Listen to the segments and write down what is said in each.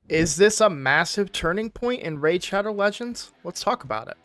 Is this a massive turning point in Raid Shadow Legends? Let's talk about it.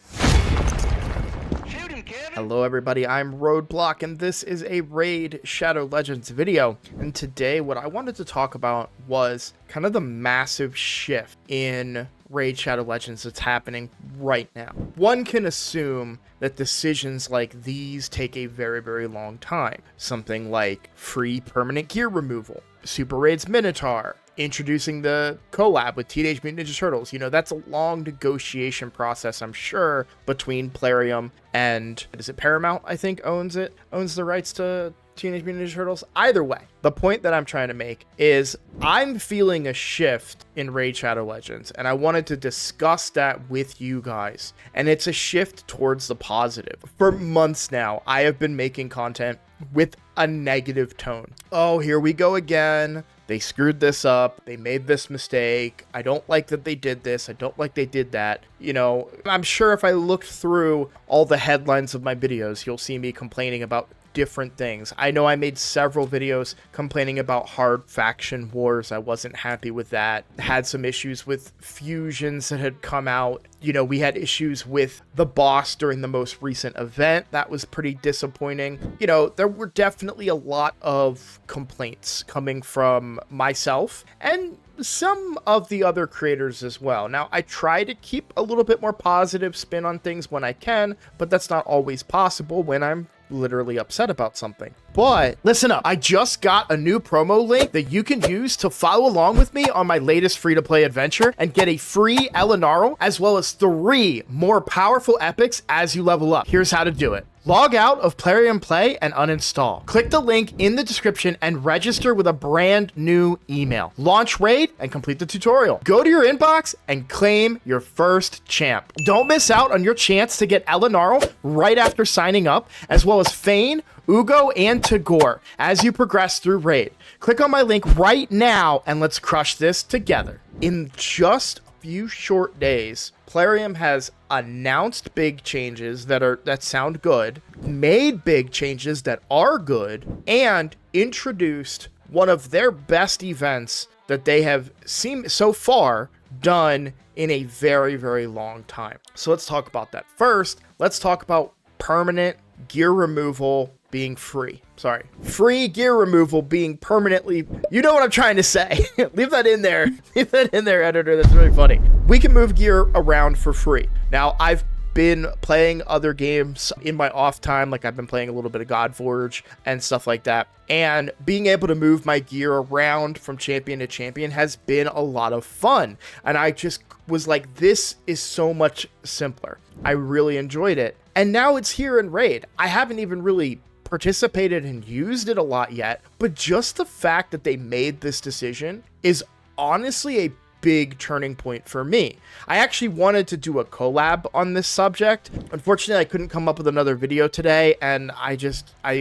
Hello everybody, I'm Roadblock and this is a Raid Shadow Legends video. And today what I wanted to talk about was kind of the massive shift in Raid Shadow Legends that's happening right now. One can assume that decisions like these take a very, very long time. Something like free permanent gear removal, Super Raids Minotaur, introducing the collab with Teenage Mutant Ninja Turtles. You know, that's a long negotiation process, I'm sure, between Plarium and, is it Paramount, I think, owns the rights to Teenage Mutant Ninja Turtles? Either way, the point that I'm trying to make is I'm feeling a shift in Raid Shadow Legends, and I wanted to discuss that with you guys. And it's a shift towards the positive. For months now, I have been making content with a negative tone. Oh, here we go again. They screwed this up. They made this mistake. I don't like that they did this. I don't like they did that. You know, I'm sure if I looked through all the headlines of my videos, you'll see me complaining about different things. I know I made several videos complaining about hard faction wars. I wasn't happy with that. Had some issues with fusions that had come out. You know, we had issues with the boss during the most recent event. That was pretty disappointing. You know, there were definitely a lot of complaints coming from myself and some of the other creators as well. Now, I try to keep a little bit more positive spin on things when I can, but that's not always possible when I'm literally upset about something. But listen up, I just got a new promo link that you can use to follow along with me on my latest free-to-play adventure and get a free Elenaril as well as 3 more powerful epics as you level up. Here's how to do it. Log out of Plarium Play and uninstall. Click the link in the description and register with a brand new email. Launch Raid and complete the tutorial. Go to your inbox and claim your first champ. Don't miss out on your chance to get Elenaril right after signing up, as well as Fayne, Uugo, and Tagoar as you progress through Raid. Click on my link right now and let's crush this together. In just few short days, Plarium has announced big changes that sound good, made big changes that are good, and introduced one of their best events that they have seen so far done in a very, very long time. So let's talk about that. First, let's talk about permanent gear removal being free. Sorry. Free gear removal being permanently... You know what I'm trying to say. Leave that in there. Leave that in there, editor. That's really funny. We can move gear around for free. Now, I've been playing other games in my off time, like I've been playing a little bit of Godforge and stuff like that. And being able to move my gear around from champion to champion has been a lot of fun. And I just was like, this is so much simpler. I really enjoyed it. And now it's here in Raid. I haven't even really participated and used it a lot yet, but just the fact that they made this decision is honestly a big turning point for me. I actually wanted to do a collab on this subject. Unfortunately, I couldn't come up with another video today, and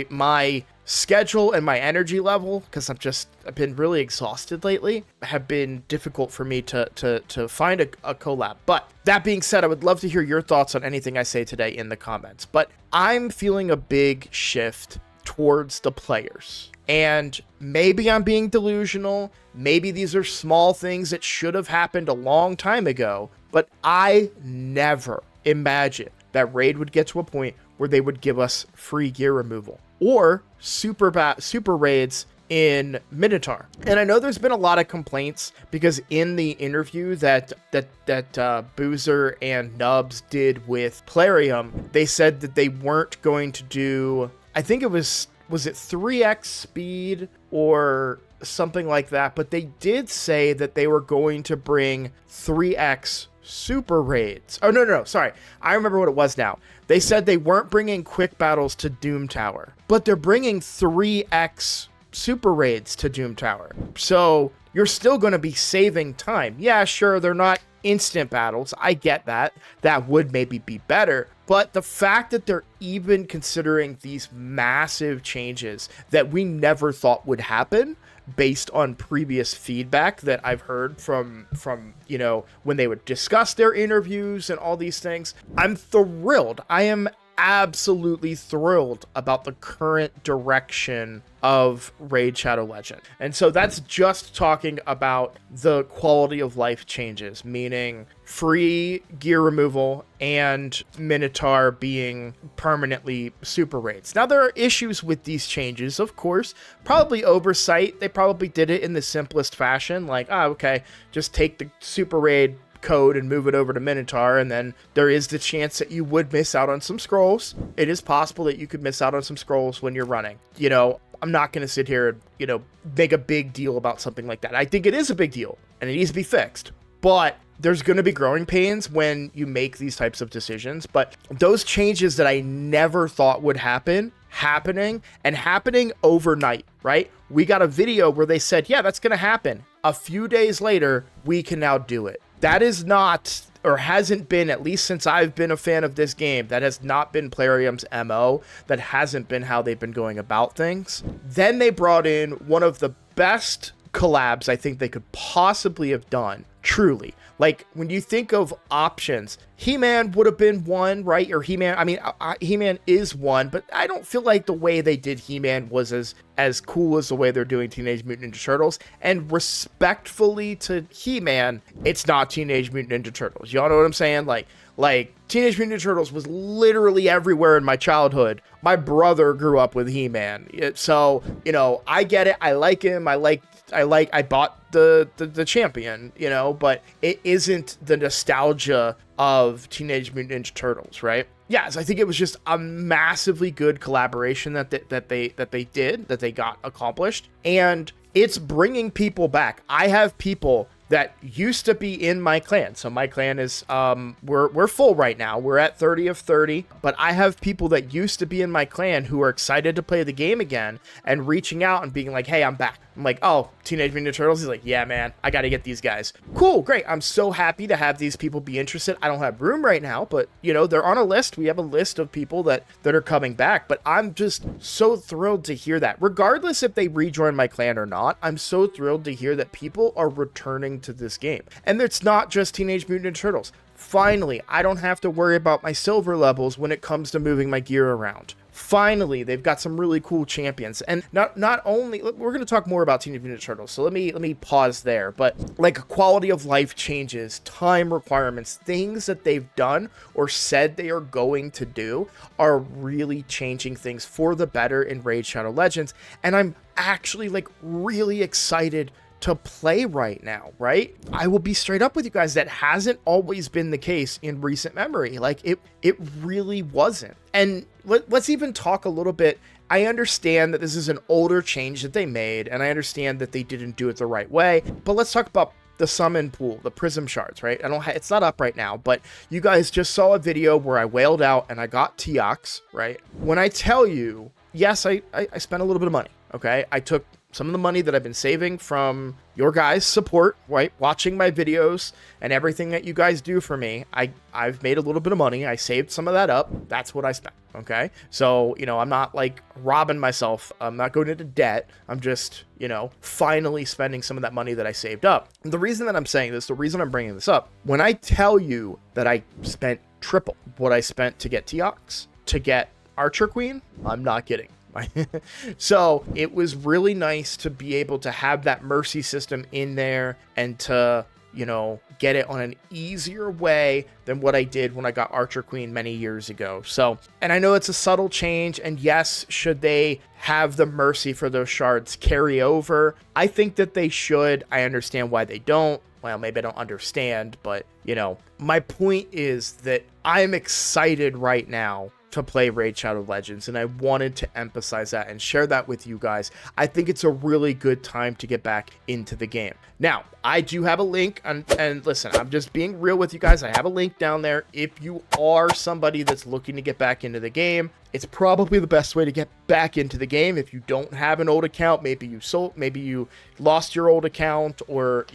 my schedule and my energy level, because I've been really exhausted lately, have been difficult for me to find a collab. But that being said, I would love to hear your thoughts on anything I say today in the comments. But I'm feeling a big shift towards the players. And maybe I'm being delusional. Maybe these are small things that should have happened a long time ago. But I never imagined that Raid would get to a point where they would give us free gear removal or super raids in Minotaur. And I know there's been a lot of complaints because in the interview that Boozer and Nubs did with Plarium, they said that they weren't going to do, I think it was it 3x speed or something like that, but they did say that they were going to bring 3x super raids. Oh, no, sorry. I remember what it was now. They said they weren't bringing quick battles to Doom Tower, but they're bringing 3x super raids to Doom Tower. So you're still going to be saving time. Yeah, sure, they're not instant battles. I get that. That would maybe be better. But the fact that they're even considering these massive changes that we never thought would happen based on previous feedback that I've heard from, you know, when they would discuss their interviews and all these things, I'm thrilled. I am absolutely thrilled about the current direction of Raid Shadow Legend. And so that's just talking about the quality of life changes, meaning free gear removal and Minotaur being permanently super raids. Now, there are issues with these changes, of course, probably oversight. They probably did it in the simplest fashion, like, okay, just take the super raid code and move it over to Minotaur, and then there is the chance that you would miss out on some scrolls. It is possible that you could miss out on some scrolls when you're running. I'm not going to sit here and, make a big deal about something like that. I think it is a big deal, and it needs to be fixed. But there's going to be growing pains when you make these types of decisions. But those changes that I never thought would happening overnight, right? We got a video where they said, yeah, that's going to happen. A few days later, we can now do it. That is not, or hasn't been, at least since I've been a fan of this game, that has not been Plarium's MO. That hasn't been how they've been going about things. Then they brought in one of the best collabs I think they could possibly have done, truly. Like, when you think of options, He-Man would have been one, right? Or He-Man, He-Man is one, but I don't feel like the way they did He-Man was as cool as the way they're doing Teenage Mutant Ninja Turtles. And respectfully to He-Man, it's not Teenage Mutant Ninja Turtles. Y'all know what I'm saying? Like Teenage Mutant Ninja Turtles was literally everywhere in my childhood. My brother grew up with He-Man. So, I get it. I like him. I bought the champion, but it isn't the nostalgia of Teenage Mutant Ninja Turtles, right? Yes, I think it was just a massively good collaboration that they got accomplished, and it's bringing people back. I have people that used to be in my clan. So my clan is, we're full right now. We're at 30 of 30, but I have people that used to be in my clan who are excited to play the game again and reaching out and being like, hey, I'm back. I'm like, oh, Teenage Mutant Ninja Turtles? He's like, yeah, man, I got to get these guys. Cool, great. I'm so happy to have these people be interested. I don't have room right now, but they're on a list. We have a list of people that are coming back, but I'm just so thrilled to hear that. Regardless if they rejoin my clan or not, I'm so thrilled to hear that people are returning to this game. And it's not just Teenage Mutant Ninja Turtles. Finally, I don't have to worry about my silver levels when it comes to moving my gear around. Finally, they've got some really cool champions. And not only, we're going to talk more about Teenage Mutant Ninja Turtles, so let me pause there. But like quality of life changes, time requirements, things that they've done or said they are going to do are really changing things for the better in Raid Shadow Legends. And I'm actually really excited to play right now, right? I will be straight up with you guys. That hasn't always been the case in recent memory. It really wasn't. And let's even talk a little bit. I understand that this is an older change that they made, and I understand that they didn't do it the right way, but let's talk about the summon pool, the prism shards, right? It's not up right now, but you guys just saw a video where I wailed out and I got Teox, right? When I tell you, yes, I spent a little bit of money, okay? I took some of the money that I've been saving from your guys' support, right? Watching my videos and everything that you guys do for me. I've made a little bit of money. I saved some of that up. That's what I spent, okay? So, I'm not robbing myself. I'm not going into debt. I'm just, finally spending some of that money that I saved up. And the reason that I'm saying this, the reason I'm bringing this up, when I tell you that I spent triple what I spent to get Teox, to get Archer Queen, I'm not kidding. So it was really nice to be able to have that mercy system in there and to, get it on an easier way than what I did when I got Archer Queen many years ago. So, and I know it's a subtle change, and yes, should they have the mercy for those shards carry over? I think that they should. I understand why they don't. Well, maybe I don't understand, but, my point is that I'm excited right now to play Raid Shadow Legends, and I wanted to emphasize that and share that with you guys. I think it's a really good time to get back into the game. Now, I do have a link, and listen, I'm just being real with you guys. I have a link down there. If you are somebody that's looking to get back into the game, it's probably the best way to get back into the game. If you don't have an old account, maybe you lost your old account, or,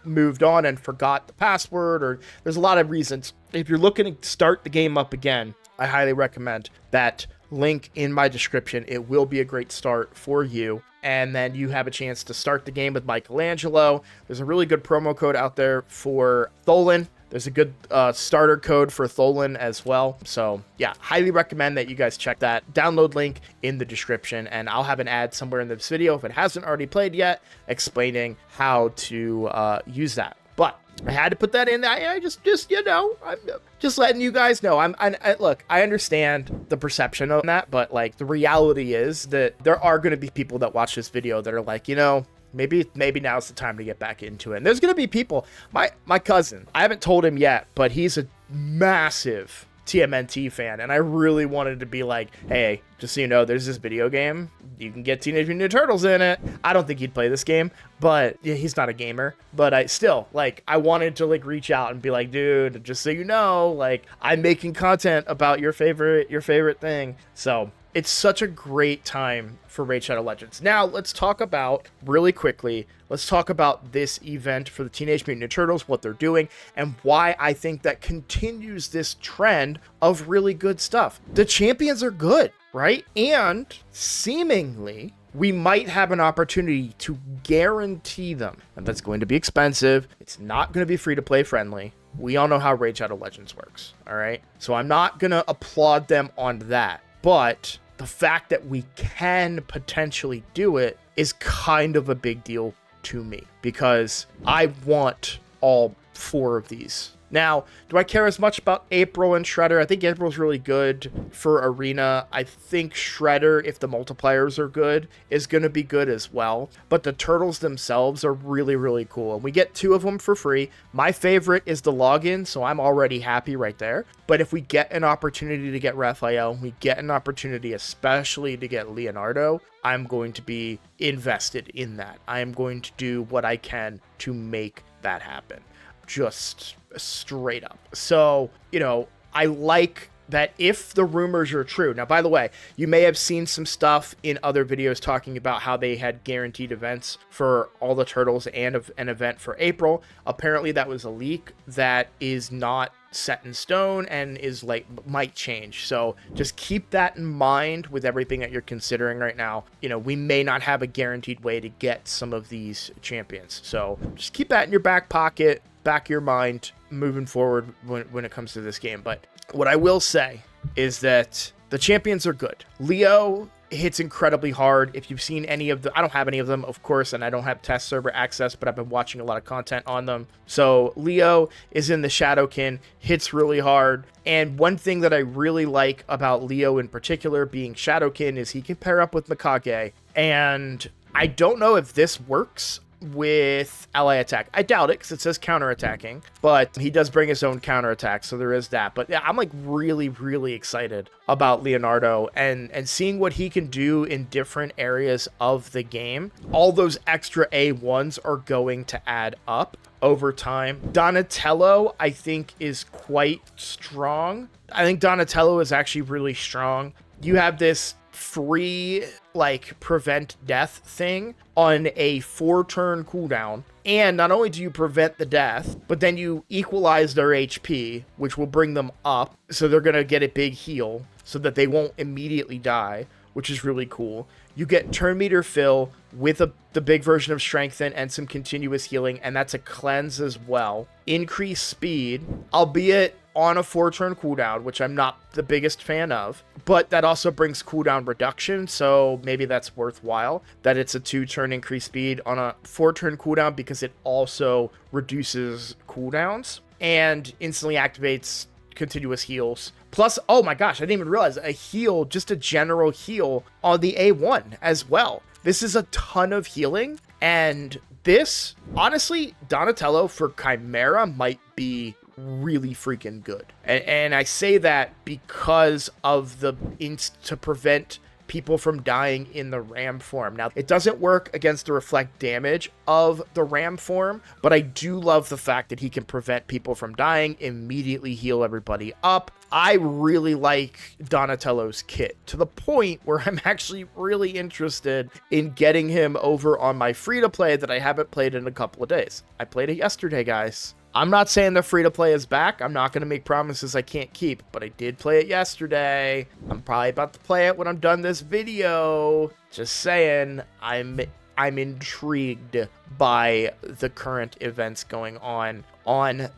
moved on and forgot the password, or there's a lot of reasons. If you're looking to start the game up again, I highly recommend that link in my description. It will be a great start for you. And then you have a chance to start the game with Michelangelo. There's a really good promo code out there for Tholen. There's a good starter code for Tholan as well. So yeah, highly recommend that you guys check that. Download link in the description, and I'll have an ad somewhere in this video if it hasn't already played yet, explaining how to use that. But I had to put that in. I just you know, I'm just letting you guys know. Look, I understand the perception of that, but like the reality is that there are going to be people that watch this video that are like, you know, maybe now's the time to get back into it. And there's going to be people, my cousin, I haven't told him yet, but he's a massive TMNT fan, and I really wanted to be like, hey, just so you know, there's this video game, you can get Teenage Mutant Ninja Turtles in it. I don't think he'd play this game, but yeah, he's not a gamer, but I still, like, I wanted to like reach out and be like, dude, just so you know, like, I'm making content about your favorite thing. So it's such a great time for Raid Shadow Legends. Now, let's talk about, really quickly, let's talk about this event for the Teenage Mutant Ninja Turtles, what they're doing, and why I think that continues this trend of really good stuff. The champions are good, right? And seemingly, we might have an opportunity to guarantee them. And that's going to be expensive. It's not going to be free-to-play friendly. We all know how Raid Shadow Legends works, all right? So I'm not going to applaud them on that. But the fact that we can potentially do it is kind of a big deal to me, because I want all 4 of these. Now, do I care as much about April and Shredder? I think April's really good for Arena. I think Shredder, if the multipliers are good, is going to be good as well. But the turtles themselves are really, really cool. And we get 2 of them for free. My favorite is the login, so I'm already happy right there. But if we get an opportunity to get Raphael, we get an opportunity especially to get Leonardo, I'm going to be invested in that. I am going to do what I can to make that happen. Just straight up. So, you know, I like that if the rumors are true. Now, by the way, you may have seen some stuff in other videos talking about how they had guaranteed events for all the turtles and an event for April. Apparently that was a leak that is not set in stone and is like might change. So just keep that in mind with everything that you're considering right now. You know, we may not have a guaranteed way to get some of these champions. So just keep that in your back pocket, back of your mind moving forward when it comes to this game. But what I will say is that the champions are good. Leo hits incredibly hard. If you've seen any of the, I don't have any of them, of course, and I don't have test server access, but I've been watching a lot of content on them. So Leo is in the Shadowkin, hits really hard. And one thing that I really like about Leo in particular being Shadowkin is he can pair up with Mikage. And I don't know if this works with ally attack. I doubt it because it says counterattacking, but he does bring his own counterattack, so there is that. But yeah, I'm like really, really excited about Leonardo and seeing what he can do in different areas of the game. All those extra A1s are going to add up over time. Donatello, I think, is quite strong. I think Donatello is actually really strong. You have this free like prevent death thing on a 4-turn cooldown, and not only do you prevent the death, but then you equalize their HP, which will bring them up, so they're gonna get a big heal so that they won't immediately die, which is really cool. You get turn meter fill with the big version of strengthen and some continuous healing, and that's a cleanse as well. Increase speed, albeit on a 4-turn cooldown, which I'm not the biggest fan of, but that also brings cooldown reduction, so maybe that's worthwhile that it's a 2-turn increased speed on a 4-turn cooldown, because it also reduces cooldowns and instantly activates continuous heals. Plus, oh my gosh, I didn't even realize a heal, just a general heal on the A1 as well. This is a ton of healing, and this, honestly, Donatello for Chimera might be really freaking good. And I say that because of the to prevent people from dying in the ram form. Now, it doesn't work against the reflect damage of the ram form, but I do love the fact that he can prevent people from dying, immediately heal everybody up. I really like Donatello's kit to the point where I'm actually really interested in getting him over on my free-to-play that I haven't played in a couple of days. I played it yesterday, guys. I'm not saying the free-to-play is back. I'm not going to make promises I can't keep, but I did play it yesterday. I'm probably about to play it when I'm done this video. Just saying, I'm I'm intrigued by the current events going on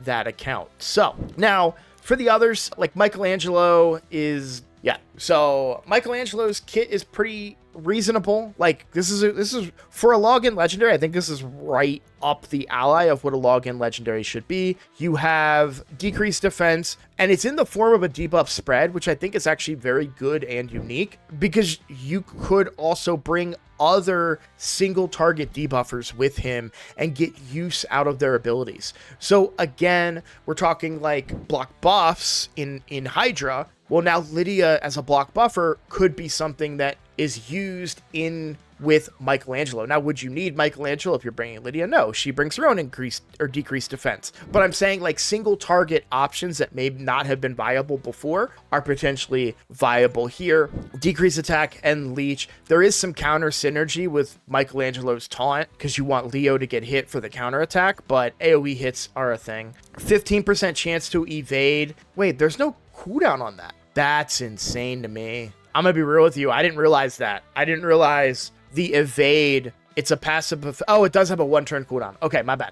that account. So now for the others, like Michelangelo is, yeah. So Michelangelo's kit is pretty reasonable. Like this is for a login legendary. I think this is right up the ally of what a login legendary should be. You have decreased defense, and it's in the form of a debuff spread, which I think is actually very good and unique because you could also bring other single target debuffers with him and get use out of their abilities. So again, we're talking like block buffs in Hydra. Well, now Lydia as a block buffer could be something that is used in with Michelangelo. Now, would you need Michelangelo if you're bringing Lydia? No, she brings her own increased or decreased defense. But I'm saying like single target options that may not have been viable before are potentially viable here. Decreased attack and leech. There is some counter synergy with Michelangelo's taunt because you want Leo to get hit for the counter attack, but AoE hits are a thing. 15% chance to evade. Wait, there's no cooldown on that. That's insane to me. I'm gonna be real with you. I didn't realize that. I didn't realize the evade, it's a passive. Oh, it does have a 1-turn cooldown. Okay, my bad.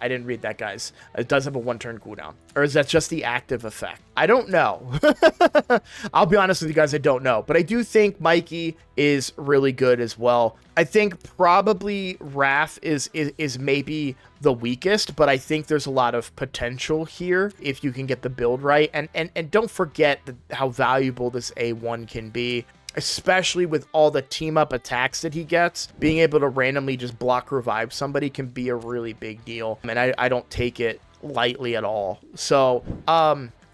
I didn't read that, guys. It does have a 1-turn cooldown. Or is that just the active effect? I don't know. I'll be honest with you guys, I don't know. But I do think Mikey is really good as well. I think probably Raph is maybe the weakest, but I think there's a lot of potential here if you can get the build right. And don't forget how valuable this A1 can be, especially with all the team up attacks that he gets. Being able to randomly just block revive somebody can be a really big deal. And I don't take it lightly at all. So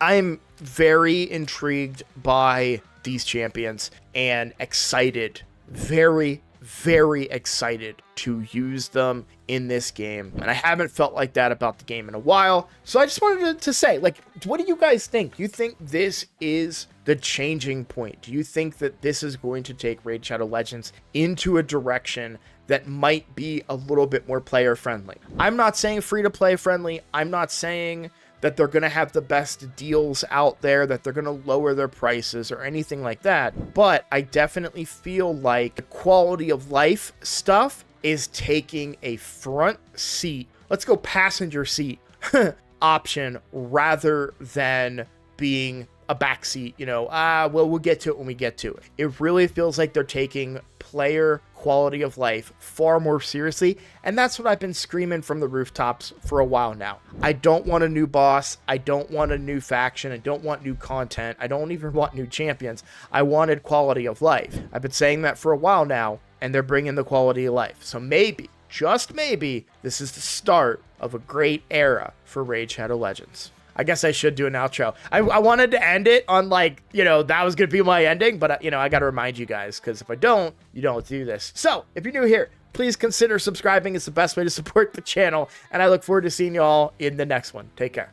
I'm very intrigued by these champions and excited, very excited to use them in this game. And I haven't felt like that about the game in a while. So I just wanted to say, like, what do you guys think? Do you think this is the changing point? Do you think that this is going to take Raid Shadow Legends into a direction that might be a little bit more player friendly? I'm not saying free to play friendly. I'm not saying that they're going to have the best deals out there, that they're going to lower their prices or anything like that. But I definitely feel like the quality of life stuff is taking a front seat. Let's go passenger seat option rather than being a backseat, you know, well, we'll get to it when we get to it. It really feels like they're taking player quality of life far more seriously, and that's what I've been screaming from the rooftops for a while now. I don't want a new boss. I don't want a new faction. I don't want new content. I don't even want new champions. I wanted quality of life. I've been saying that for a while now, and they're bringing the quality of life. So maybe, just maybe, this is the start of a great era for Raid Shadow Legends. I guess I should do an outro. I wanted to end it on, like, you know, that was going to be my ending, but, you know, I got to remind you guys, because if I don't, you don't do this. So, if you're new here, please consider subscribing. It's the best way to support the channel, and I look forward to seeing you all in the next one. Take care.